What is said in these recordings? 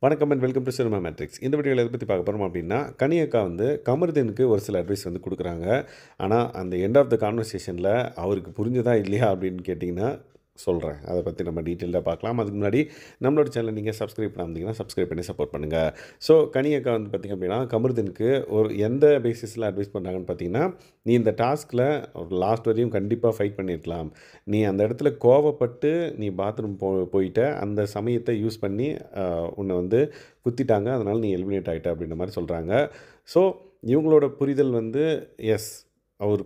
வணக்கம் and welcome to cinema matrix. இந்த வீடியோவில் எதை பற்றி பார்க்க போகிறோம் அப்படின்னா, கனி அக்கா வந்து கமருதீனுக்கு ஒரு சில அட்வைஸ் வந்து குடுக்குறாங்க. ஆனா, அந்த எண்ட் ஆஃப் த கான்வர்சேஷனில் அவருக்கு புரிஞ்சதா இல்லையா அப்படின்னு கேட்டிங்கன்னா சொல்கிறேன். அதை பற்றி நம்ம டீட்டெயிலாக பார்க்கலாம். அதுக்கு முன்னாடி நம்மளோட சேனலை நீங்கள் சப்ஸ்கிரைப் பண்ணாமதிங்கன்னா சப்ஸ்கிரைப் பண்ணி சப்போர்ட் பண்ணுங்கள். ஸோ கனி அக்கா வந்து பார்த்திங்க அப்படின்னா, கமருதீனுக்கு ஒரு எந்த பேசிஸில் அட்வைஸ் பண்ணுறாங்கன்னு பார்த்தீங்கன்னா, நீ இந்த டாஸ்கில் லாஸ்ட் வரையும் கண்டிப்பாக ஃபைட் பண்ணியிருக்கலாம். நீ அந்த இடத்துல கோவப்பட்டு நீ பாத்ரூம் போயிட்ட அந்த சமயத்தை யூஸ் பண்ணி உன்னை வந்து குத்திட்டாங்க. அதனால் நீ எலிமினேட் ஆகிட்ட அப்படின்ற மாதிரி சொல்கிறாங்க. ஸோ இவங்களோட புரிதல் வந்து எஸ், அவர்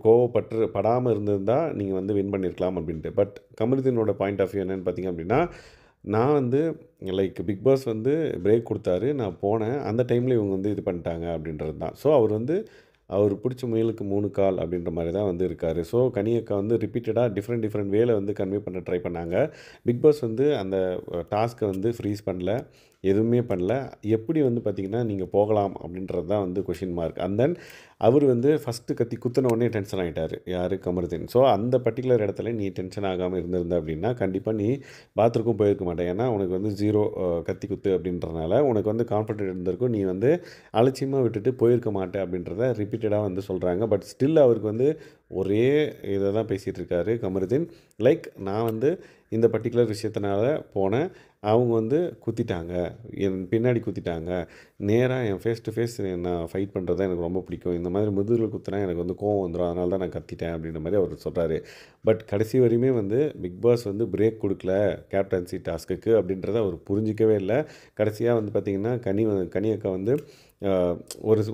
படாமல் இருந்திருந்தா நீங்கள் வந்து வின் பண்ணியிருக்கலாம் அப்படின்ட்டு. பட் கமருதீனோட பாயிண்ட் ஆஃப் வியூ என்னென்னு பார்த்தீங்க அப்படின்னா, நான் வந்து லைக் பிக் பாஸ் வந்து பிரேக் கொடுத்தாரு, நான் போனேன். அந்த டைமில் இவங்க வந்து இது பண்ணிட்டாங்க அப்படின்றது தான். ஸோ அவர் வந்து அவர் பிடிச்ச முயலுக்கு 3 கால் அப்படின்ற மாதிரி தான் வந்து இருக்கார். ஸோ கனி அக்கா வந்து ரிப்பீட்டடாக டிஃப்ரெண்ட் வேல வந்து கன்வே பண்ண ட்ரை பண்ணாங்க. பிக் பாஸ் வந்து அந்த டாஸ்க்கை வந்து ஃப்ரீஸ் பண்ணல, எதுவுமே பண்ணல. எப்படி வந்து பார்த்திங்கன்னா நீங்கள் போகலாம் அப்படின்றது தான் வந்து கொஷின் மார்க். அண்ட் தென் அவர் வந்து ஃபஸ்ட்டு கத்தி குத்தின உடனே டென்ஷன் ஆகிட்டார், யார்? கமருதீன். ஸோ அந்த பர்டிகுலர் இடத்துல நீ டென்ஷன் ஆகாமல் இருந்திருந்த அப்படின்னா கண்டிப்பாக நீ பாத்ரூமுக்கும் போயிருக்க மாட்டேன். ஏன்னா உனக்கு வந்து 0 கத்தி குத்து அப்படின்றனால உனக்கு வந்து கான்ஃபிடென்ட் இருந்திருக்கும், நீ வந்து அலட்சியமாக விட்டுட்டு போயிருக்க மாட்டேன் அப்படின்றத ரிப்பீட்டடாக வந்து சொல்கிறாங்க. பட் ஸ்டில் அவருக்கு வந்து ஒரே இதை தான் பேசிகிட்டு இருக்காரு கமருதீன். லைக் நான் வந்து இந்த பர்டிகுலர் விஷயத்தினால போனேன், அவங்க வந்து குத்திட்டாங்க, என் பின்னாடி குத்திட்டாங்க, நேராக என் ஃபேஸ் டு ஃபேஸ் நான் ஃபைட் பண்ணுறது தான் எனக்கு ரொம்ப பிடிக்கும். இந்த மாதிரி முதுகில் குத்துனா எனக்கு வந்து கோவம் வந்துடும், அதனால தான் நான் கத்திட்டேன் அப்படின்ற மாதிரி அவர் சொல்கிறாரு. பட் கடைசி வரையுமே வந்து பிக் பாஸ் வந்து பிரேக் கொடுக்கல கேப்டன்சி டாஸ்க்குக்கு அப்படின்றத அவர் புரிஞ்சிக்கவே இல்லை. கடைசியாக வந்து பார்த்திங்கன்னா கனி அக்கா வந்து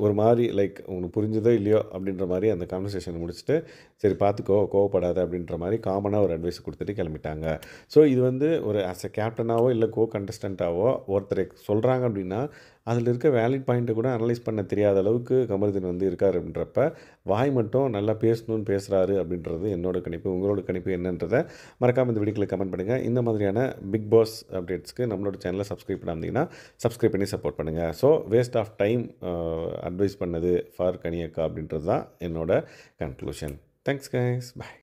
ஒரு மாதிரி லைக் உனக்கு புரிஞ்சதோ இல்லையோ அப்படின்ற மாதிரி அந்த கான்வர்சேஷனை முடிச்சுட்டு, சரி பார்த்துக்கோ, கோவப்படாத அப்படின்ற மாதிரி காமனாக ஒரு அட்வைஸ் கொடுத்துட்டு கிளம்பிட்டாங்க. ஸோ இது வந்து ஒரு ஆஸ் எ கேப்டனாவோ இல்லை கண்டஸ்டண்ட்டாவோ ஒருத்தர் சொல்கிறாங்க அப்படின்னா அதில் இருக்க வேலிட் பாயிண்ட்டை கூட அனலைஸ் பண்ண தெரியாத அளவுக்கு கமருதீன் வந்து இருக்கார் அப்படின்றப்ப, வாய் மட்டும் நல்லா பேசணும்னு பேசுகிறாரு அப்படின்றது என்னோட கணிப்பு. உங்களோட கணிப்பு என்னன்றதை மறக்காமல் இந்த வீடியோவில் கமெண்ட் பண்ணுங்கள். இந்த மாதிரியான பிக் பாஸ் அப்டேட்ஸ்க்கு நம்மளோட சேனலை சப்ஸ்கிரைப் பண்ணாமதிங்கன்னா சப்ஸ்கிரைப் பண்ணி சப்போர்ட் பண்ணுங்கள். So waste of time advice பண்ணது ஃபார் கனி அக்கா அப்படின்றது தான் என்னோட கன்க்ளூஷன். தேங்க்ஸ் கைஸ், பாய்.